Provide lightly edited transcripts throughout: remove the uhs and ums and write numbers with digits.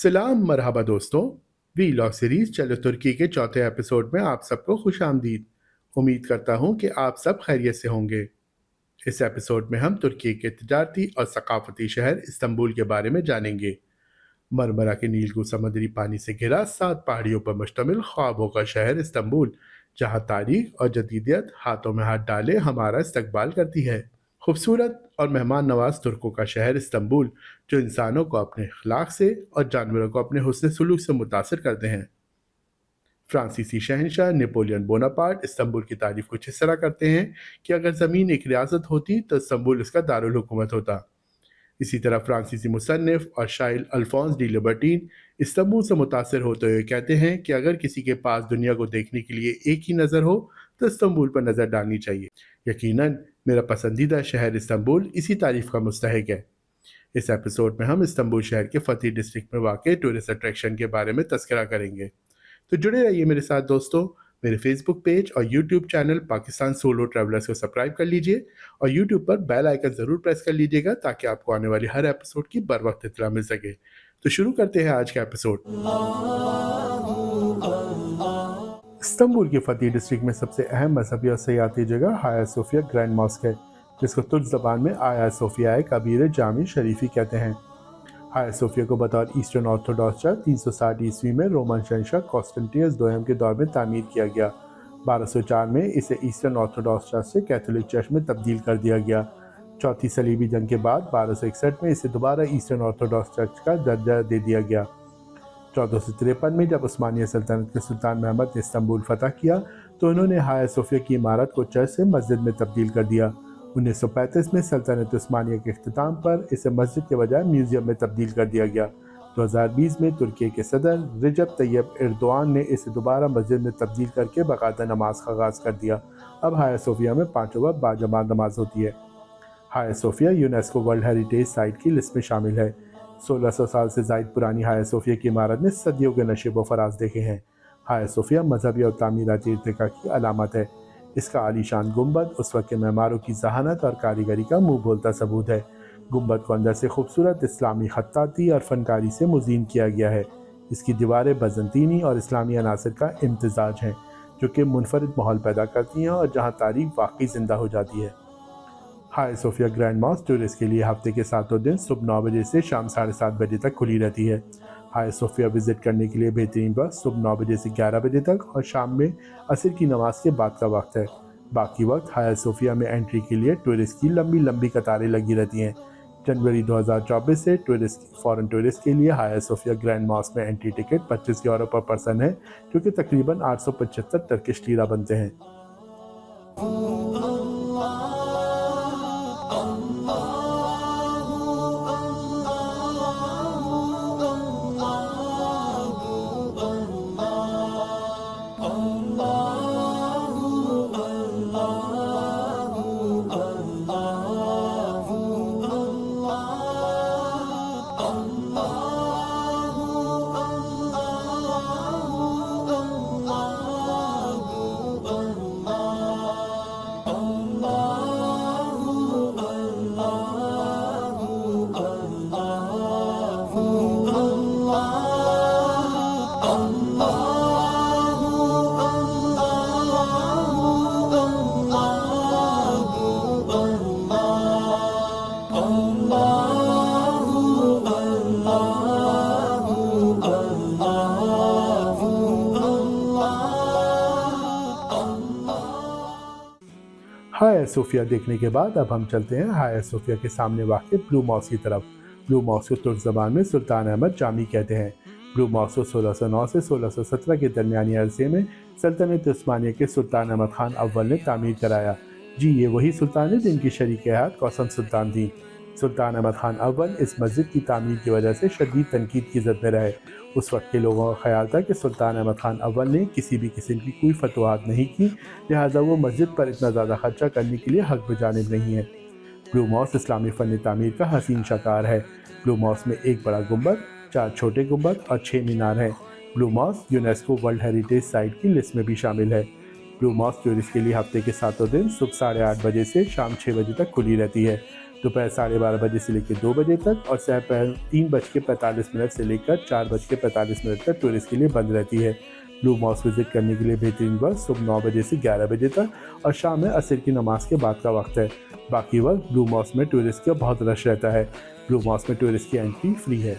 सलाम मरहबा दोस्तों। Vlog series चलो तुर्की के चौथे एपिसोड में आप सबको खुश आमदीद। उम्मीद करता हूँ कि आप सब खैरियत से होंगे। इस एपिसोड में हम तुर्की के तजारती और सकाफती शहर इस्तांबुल के बारे में जानेंगे। मरमरा के नील को समुद्री पानी से घिरा 7 पहाड़ियों पर मुश्तमिल ख्वाबों का शहर इस्तांबुल, जहाँ तारीख और जदीदियत हाथों में हाथ डाले हमारा इस्तकबाल करती है। खूबसूरत और मेहमान नवाज तुर्कों का शहर इस्तांबुल, जो इंसानों को अपने अखलाक से और जानवरों को अपने हुस्न सलूक से मुतासर करते हैं। फ्रांसीसी शहंशाह नेपोलियन बोनापार्ट इस्तांबुल की तारीफ कुछ इस तरह करते हैं कि अगर ज़मीन एक रियासत होती तो इस्तांबुल इसका दारुल हुकूमत होता। इसी तरह फ्रांसीसी मुसन्निफ और शायर अल्फोंस डी लिबर्टीन इस्तांबुल से मुतासर होते हुए कहते हैं कि अगर किसी के पास दुनिया को देखने के लिए एक ही नज़र हो तो इस्तांबुल पर नज़र डालनी चाहिए। यकीनन मेरा पसंदीदा शहर इस्तांबुल इसी तारीफ का मुस्तहिक है। इस एपिसोड में हम इस्तांबुल शहर के फतेह डिस्ट्रिक्ट में वाक़ टूरिस्ट अट्रैक्शन के बारे में तस्करा करेंगे। तो जुड़े रहिए मेरे साथ दोस्तों। मेरे फेसबुक पेज और YouTube channel Pakistan solo travellers को सब्सक्राइब कर लीजिए और यूट्यूब पर बेल आइकन ज़रूर प्रेस कर लीजिएगा ताकि आपको आने वाली हर एपिसोड की बर वक्त इत्तला मिल सके। तो शुरू करते हैं आज का एपिसोड। इस्तांबुल के फतेह डिस्ट्रिक्ट में सबसे अहम मजहबी और सयाती जगह हाया सोफिया ग्रैंड मॉस्क है, जिसको तुर्क ज़बान में आया सोफिया कबीर जामी शरीफी कहते हैं। हाया सोफिया को बतौर ईस्टर्न ऑर्थोडॉक्स चर्च 360 ईस्वी में रोमन शहंशाह कॉन्स्टेंटिनस दोयम के दौर में तामीर किया गया। 1204 में इसे ईस्टर्न ऑर्थोडॉक्स चर्च से कैथोलिक चर्च में तब्दील कर दिया गया। चौथी सलीबी जंग के बाद 1261 में इसे दोबारा ईस्टर्न ऑर्थोडॉक्स चर्च का दर्जा दे दिया गया। 1453 में जब उस्मानिया सल्तनत के सुल्तान महमद ने इस्तांबुल फतह किया तो उन्होंने हाया सोफिया की इमारत को चर्च से मस्जिद में तब्दील कर दिया। 1935 में सल्तनत उस्मानिया के इख्तिताम पर इसे मस्जिद के बजाय म्यूज़ियम में तब्दील कर दिया गया। 2020 में तुर्की के सदर रजब तैयब एर्दोआन ने इसे दोबारा मस्जिद में तब्दील करके बाकायदा नमाज का आगाज़ कर दिया। अब हाया सोफिया में 5 वक्त बाजमात नमाज होती है। Hagia Sophia UNESCO world heritage site की लिस्ट में शामिल है। 1600 साल से ज़ायद पुरानी हाया सोफिया की इमारत ने सदियों के नशेब व फराज देखे हैं। हाया सोफिया मजहबी और तामीराती इर्तिका की अलामत है। इसका आलीशान गुंबद उस वक्त के मेमारों की जहानत और कारीगरी का मुंह बोलता सबूत है। गुंबद को अंदर से खूबसूरत इस्लामी खत्ताती और फनकारी से मुज़ीन किया गया है। इसकी दीवारें बजंतीनी और इस्लामी अनासर का इम्तिजाज हैं, जो कि मुनफरिद माहौल पैदा करती हैं और जहाँ तारीख वाकई ज़िंदा हो जाती है। Hagia Sophia grand mask tourist के लिए हफ्ते के 7 दिन सुबह 9 बजे से शाम 7:30 बजे तक खुली रहती है। हाया सोफिया विज़िट करने के लिए बेहतरीन वक्त सुबह 9 बजे से 11 बजे तक और शाम में असर की नमाज के बाद का वक्त है। बाकी वक्त हाया सोफिया में एंट्री के लिए टूरिस्ट की लंबी लंबी कतारें लगी रहती हैं। जनवरी 2024 से फॉरेन टूरिस्ट के लिए हाया सोफिया ग्रैंड मॉस्क में एंट्री टिकट 25 यूरो पर पर्सन है, जो कि तकरीबन 875 टर्किश लीरा बनते हैं। हाया सोफिया देखने के बाद अब हम चलते हैं हाया सोफिया के सामने वाक़ ब्लू मॉस्क की तरफ। ब्लू मॉस्क को तुर्क ज़बान में सुल्तान अहमद जामी कहते हैं। ब्लू मॉस्क को 1609 से 1617 के दरमियानी अरसे में सल्तनत उस्मानिया के सुल्तान अहमद खान अव्वल ने तामीर कराया। जी, ये वही सुल्तान है जिनकी शरीक हयात कौसम सुल्तान थी। सुल्तान अहमद खान अव्वल इस मस्जिद की तामीर की वजह से शदीद तनकीद की ज़द में रहे। उस वक्त के लोगों का ख्याल था कि सुल्तान अहमद खान अव्वल ने किसी भी किस्म की कोई फतवाहत नहीं की, लिहाजा वो मस्जिद पर इतना ज़्यादा खर्चा करने के लिए हक बजानिब नहीं है। ब्लू मॉस्क इस्लामी फ़न तामीर का हसीन शकार है। ब्लू मॉस्क में एक बड़ा गुंबद, 4 छोटे गुंबद और 6 मीनार हैं। Blue Mosque UNESCO world heritage site की लिस्ट में भी शामिल है। ब्लू मॉस्क टूरिस्ट के लिए हफ्ते के 7 दिन सुबह 8:30 बजे से शाम 6 बजे तक खुली रहती है। दोपहर 12:30 से लेकर 2 बजे तक और दोपहर 3:45 से लेकर 4:45 तक टूरिस्ट के लिए बंद रहती है। ब्लू मॉस्क विजिट करने के लिए बेहतरीन वक्त सुबह 9 बजे से 11 बजे तक और शाम में असर की नमाज के बाद का वक्त है। बाकी वक्त ब्लू मॉस्क में टूरिस्ट का बहुत रश रहता है। ब्लू मॉस्क में टूरिस्ट की एंट्री फ्री है।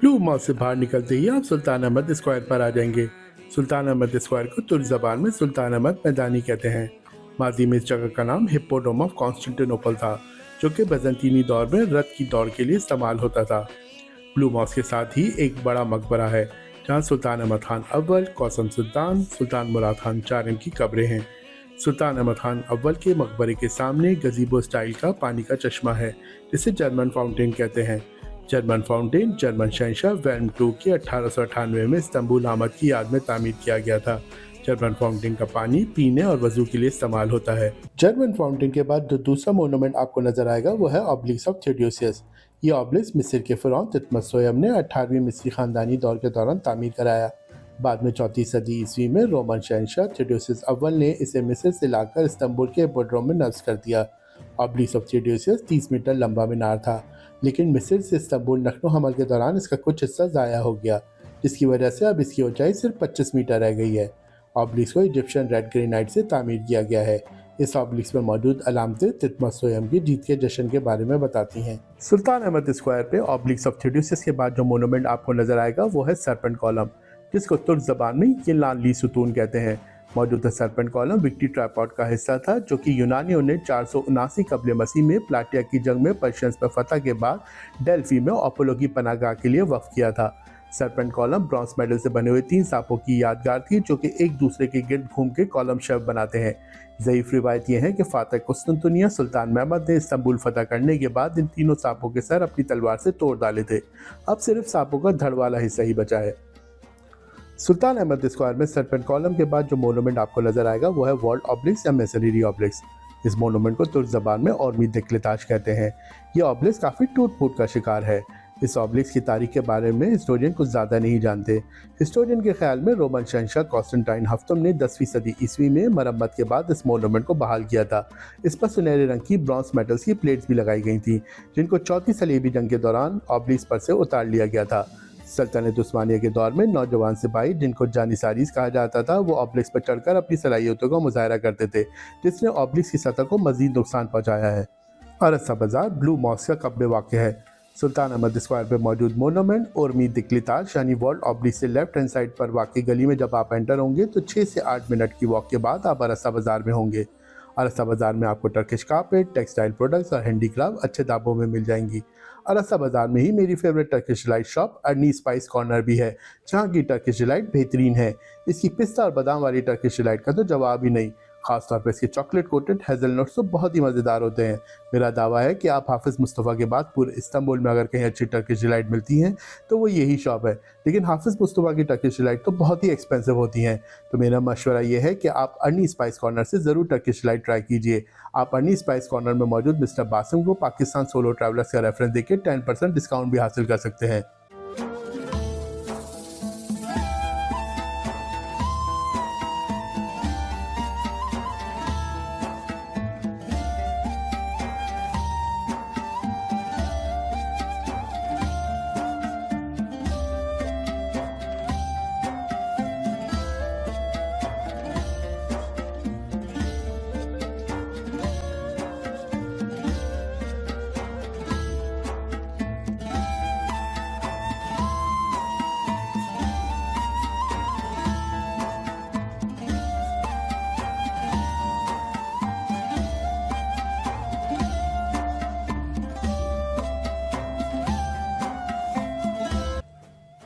ब्लू मॉस्क से बाहर निकलते ही आप सुल्तान अहमद स्क्वायर पर आ जाएंगे। सुल्तान अहमद स्क्वायर को तुर्क ज़बान में सुल्तान अहमद मैदानी कहते हैं। माजी में इस जगह का नाम हिप्पोड्रोम ऑफ कॉन्स्टेंटिनोपल था, जो कि byzantine दौर में रथ की दौड़ के लिए इस्तेमाल होता था। ब्लू मॉस्क के साथ ही एक बड़ा मकबरा है, जहाँ सुल्तान अहमद खान अव्वल, कौसम सुल्तान, सुल्तान मुराद खान चारिम की कब्रें हैं। सुल्तान अहमद खान अव्वल के मकबरे के सामने गजीबो स्टाइल का पानी का चश्मा है, जिसे जर्मन फाउंटेन कहते हैं। जर्मन फाउंटेन जर्मन शहंशाह विल्हेल्म II के 1898 में इस्तांबुल आमद की याद में तामीर किया गया था। जर्मन फाउंटेन का पानी पीने और वजू के लिए इस्तेमाल होता है। जर्मन फाउंटेन के बाद जो दूसरा मोनूमेंट आपको नजर आएगा वो है ऑब्लिक्स ऑफ थियोडोसियस। ये ऑब्लिक्स मिस्र के फिरौन तितमस सोयम ने 18वीं मिस्री खानदानी दौर के दौरान तामीर कराया। बाद में 4वीं सदी ईस्वी में रोमन शहंशाह थियोडोसियस अव्वल ने इसे मिस्र से लाकर इस्तांबुल के हिप्पोड्रोम में नस्ब कर दिया। ऑब्लिक्स ऑफ थियोडोसियस 30 मीटर लंबा मीनार था, लेकिन मिस्र से इस्तांबुल नकलो हमल के दौरान इसका कुछ हिस्सा ज़ाया हो गया, जिसकी वजह से अब इसकी ऊंचाई सिर्फ 25 मीटर रह गई है। ऑब्लिक्स को इजिप्शियन रेड ग्रेनाइट से तामीर किया गया है। इस ऑब्लिक्स में मौजूद अलामतें तितमस सोयम की जीत के जश्न के बारे में बताती हैं। सुल्तान अहमद स्क्वायर पे ऑब्लिक्स ऑफ थियोडोसियस के बाद जो मोनूमेंट आपको नजर आएगा वो है सरपेंट कॉलम, जिसको तुर्क ज़बान में ये लानली सुतून कहते हैं। मौजूदा सरपेंट कॉलम विक्ट्री ट्राइपॉड का हिस्सा था, जो कि यूनानियों ने 479 कबल मसीह में प्लाटिया की जंग में पर्शियंस पर फतह के बाद डेल्फी में अपोलो की पनाहगाह के लिए वक्फ किया था। सरपेंट कॉलम ब्रॉन्ज मेडल से बने हुए 3 सांपों की यादगार थी, जो कि एक दूसरे के गिर्द घूम के कॉलम शेप बनाते हैं। ज़ईफ रिवायत यह है कि फातह कुस्तुनतुनिया सुल्तान महमद ने इस्तांबुल फतह करने के बाद इन तीनों सांपों के सर अपनी तलवार से तोड़ डाले थे। अब सिर्फ सांपों का धड़ वाला हिस्सा ही बचा है। सुल्तान अहमद स्क्वायर में सरपेंट कॉलम के बाद जो मोनूमेंट आपको नजर आएगा वो है वॉल्ड ऑब्लिक्स या मेसनरी ऑब्लिक्स। इस मोनूमेंट को तुर्क ज़बान में औरमीद दिक्लिताश कहते हैं। ये ऑब्लिक्स काफ़ी टूट फूट का शिकार है। इस ऑब्लिक्स की तारीख के बारे में हिस्टोरियन कुछ ज़्यादा नहीं जानते। हिस्टोरियन के ख्याल में रोमन शहंशाह कॉन्स्टेंटाइन हफ्तम ने 10वीं सदी ईस्वी में मरम्मत के बाद इस मोनूमेंट को बहाल किया था। इस पर सुनहरे रंग की ब्रॉन्ज मेटल्स की प्लेट्स भी लगाई गई थी, जिनको चौथी सलीबी जंग के दौरान ऑब्लिक्स पर से उतार लिया गया था। सल्तनत उस्मानिया के दौर में नौजवान सिपाही, जिनको जानिसारीज कहा जाता था, वो ऑब्लिक्स पर चढ़कर अपनी सलाहियतों का मुजाहरा करते थे, जिसने ऑब्लिक्स की सतह को मजीद नुकसान पहुंचाया है। अरसा बाजार ब्लू मॉस्क का कब में वाक़ है। सुल्तान अहमद स्क्वायर पर मौजूद मोनूमेंट उर्मीद दिक्लिताश यानी वर्ल्ड ऑब्लिक्स से लेफ्ट हैंड साइड पर वाक़ई गली में जब आप एंटर होंगे तो 6 से 8 मिनट की वॉक के बाद आप अरसा बाजार में होंगे। अरसा बाजार में आपको टर्किश कार्पेट, टेक्सटाइल प्रोडक्ट्स और हैंडीक्राफ्ट अच्छे दामों में मिल जाएंगी। अरसा बाजार में ही मेरी फेवरेट टर्किश डिलाइट शॉप अर्नी स्पाइस कॉर्नर भी है, जहाँ की टर्किश डिलाइट बेहतरीन है। इसकी पिस्ता और बादाम वाली टर्किश डिलाइट का तो जवाब ही नहीं। ख़ासतौर पर इसके चॉकलेट कोटेड हेज़लनट्स तो बहुत ही मज़ेदार होते हैं। मेरा दावा है कि आप हाफ़िज़ मुस्तफ़ा के बाद पूरे इस्तांबुल में अगर कहीं अच्छी टर्किश डिलाइट मिलती हैं तो वो यही शॉप है। लेकिन हाफ़िज़ मुस्तफ़ा की टर्किश डिलाइट तो बहुत ही एक्सपेंसिव होती हैं, तो मेरा मशवरा ये है कि आप अर्नी स्पाइस कॉर्नर से ज़रूर टर्किश डिलाइट ट्राई कीजिए। आप अर्नी स्पाइस कॉर्नर में मौजूद मिस्टर बासिम को पाकिस्तान सोलो ट्रैवलर्स का रेफरेंस देके 10% डिस्काउंट भी हासिल कर सकते हैं।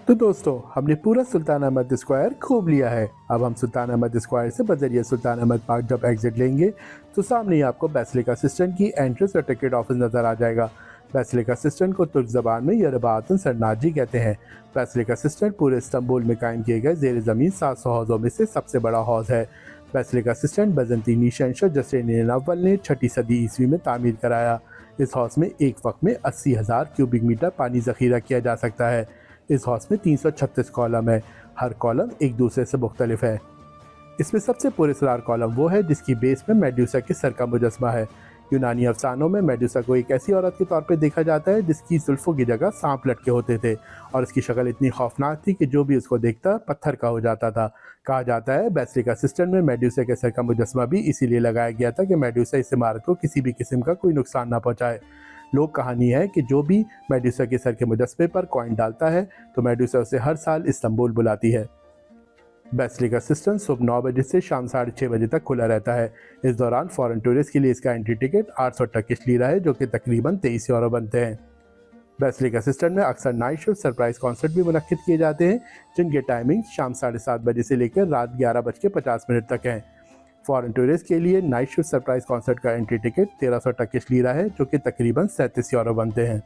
तो दोस्तों, हमने पूरा सुल्तान अहमद स्क्वायर खूब लिया है। अब हम सुल्तान अहमद स्क्वायर से बजरिया सुल्तान अहमद पार्क जब एग्जिट लेंगे तो सामने ही आपको बेसिलिका सिस्टन की एंट्रेंस और टिकट ऑफिस नज़र आ जाएगा। बेसिलिका सिस्टन को तुर्क ज़बान में यरबातन सरनाजी कहते हैं। बेसिलिका सिस्टन पूरे इस्तांबुल में कायम किए गए ज़ेर ज़मीन 700 हौज़ों में से सबसे बड़ा हौज़ है। बेसिलिका सिस्टन बिज़ंतीनी शहंशाह जस्टिनियन अव्वल ने 6ठी सदी ईस्वी में तामीर कराया। इस हौज़ में एक वक्त में 80,000 क्यूबिक मीटर पानी ज़ख़ीरा किया जा सकता है। इस हौज़ में 336 कॉलम है। हर कॉलम एक दूसरे से मुख्तलिफ है। इसमें सबसे पुरस्कार कॉलम वो है जिसकी बेस में मेडुसा के सर का मुजस्मा है। यूनानी अफसानों में मेडुसा को एक ऐसी औरत के तौर पर देखा जाता है जिसकी जुल्फ़ों की जगह सांप लटके होते थे और इसकी शक्ल इतनी खौफनाक थी कि जो भी उसको देखता पत्थर का हो जाता था। कहा जाता है बेसिलिका सिस्टन में मेडुसा के सर का मुजस्मा भी इसीलिए लगाया गया था कि मेडुसा इस इमारत को किसी भी किस्म का कोई नुकसान ना पहुँचाए। लोक कहानी है कि जो भी मेडुसा के सर के मुजस्मे पर कॉइन डालता है तो मेडुसा उसे हर साल इस्तांबुल बुलाती है। बेसिलिका सिस्टन सुबह 9 बजे से शाम 6:30 बजे तक खुला रहता है। इस दौरान फॉरेन टूरिस्ट के लिए इसका एंट्री टिकट 800 टर्किश लीरा है, जो कि तकरीबन 23 यूरो बनते हैं। बेसिलिका सिस्टन में अक्सर नाइट शिफ्ट सरप्राइज कॉन्सर्ट भी मुनक्किद किए जाते हैं, जिनके टाइमिंग शाम 7:30 बजे से लेकर रात 11:50 तक हैं। फॉरेन टूरिस्ट के लिए नाइट शिफ्ट सरप्राइज कॉन्सर्ट का एंट्री टिकट 1300 टर्किश लीरा है, जो कि तकरीबन 37 यूरो बनते हैं।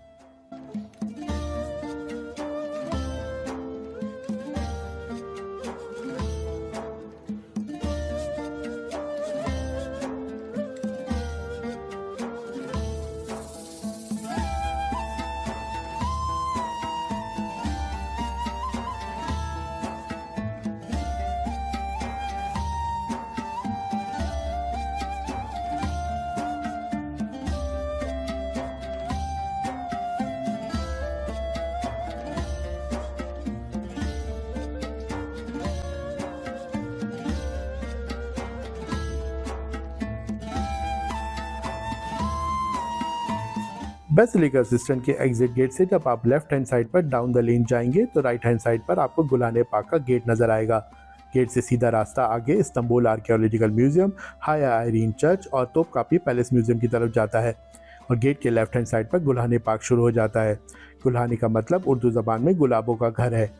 बेसिलिका सिस्टन के एग्जिट गेट से जब आप लेफ्ट हैंड साइड पर डाउन द लेन जाएंगे तो राइट हैंड साइड पर आपको गुलाने पाक का गेट नज़र आएगा। गेट से सीधा रास्ता आगे इस्तांबुल आर्कियोलॉजिकल म्यूजियम, हाया आयरीन चर्च और तोपकापी पैलेस म्यूजियम की तरफ जाता है और गेट के लेफ्ट हैंड साइड पर गुल्हाने पाक शुरू हो जाता है। गुल्हाने का मतलब उर्दू ज़बान में गुलाबों का घर है।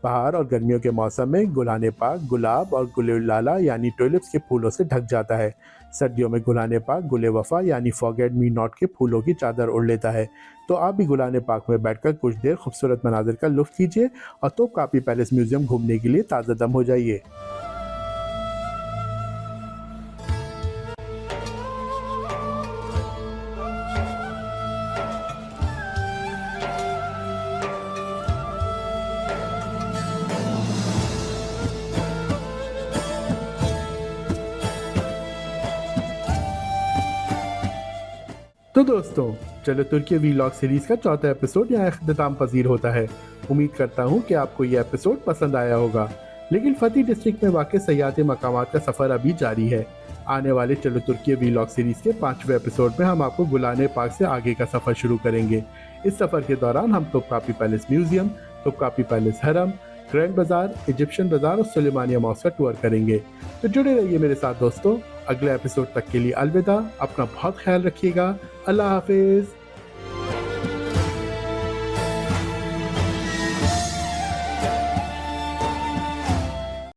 बहार और गर्मियों के मौसम में गुल्हाने पाक गुलाब और गुल-ए-लाला यानी ट्यूलिप्स के फूलों से ढक जाता है। सर्दियों में गुल्हाने पाक गुल-ए-वफा यानी फॉरगेट मी नॉट के फूलों की चादर ओढ़ लेता है। तो आप भी गुल्हाने पाक में बैठकर कुछ देर खूबसूरत मनाजिर का लुत्फ़ कीजिए और तोपकापी पैलेस म्यूजियम घूमने के लिए ताज़ा दम हो जाइए। तो दोस्तों, चलो तुर्की वीलॉग सीरीज़ का चौथा एपिसोड यहाँ इख्तिताम पजीर होता है। उम्मीद करता हूँ कि आपको ये एपिसोड पसंद आया होगा, लेकिन फतेह डिस्ट्रिक्ट में वाक़ सयाहती मकामात का सफ़र अभी जारी है। आने वाले चलो तुर्की वीलॉग सीरीज़ के 5वें एपिसोड में हम आपको गुलाने पाक से आगे का सफ़र शुरू करेंगे। इस सफ़र के दौरान हम तोपकापी पैलेस म्यूजियम, तोपकापी पैलेस हरम, ग्रैंड बाज़ार, इजिप्शियन बाज़ार और सुलेमानिया मॉस्क का टूर करेंगे। तो जुड़े रहिए मेरे साथ दोस्तों। अगले एपिसोड तक के लिए अलविदा। अपना बहुत ख्याल रखिएगा। अल्लाह हाफिज़।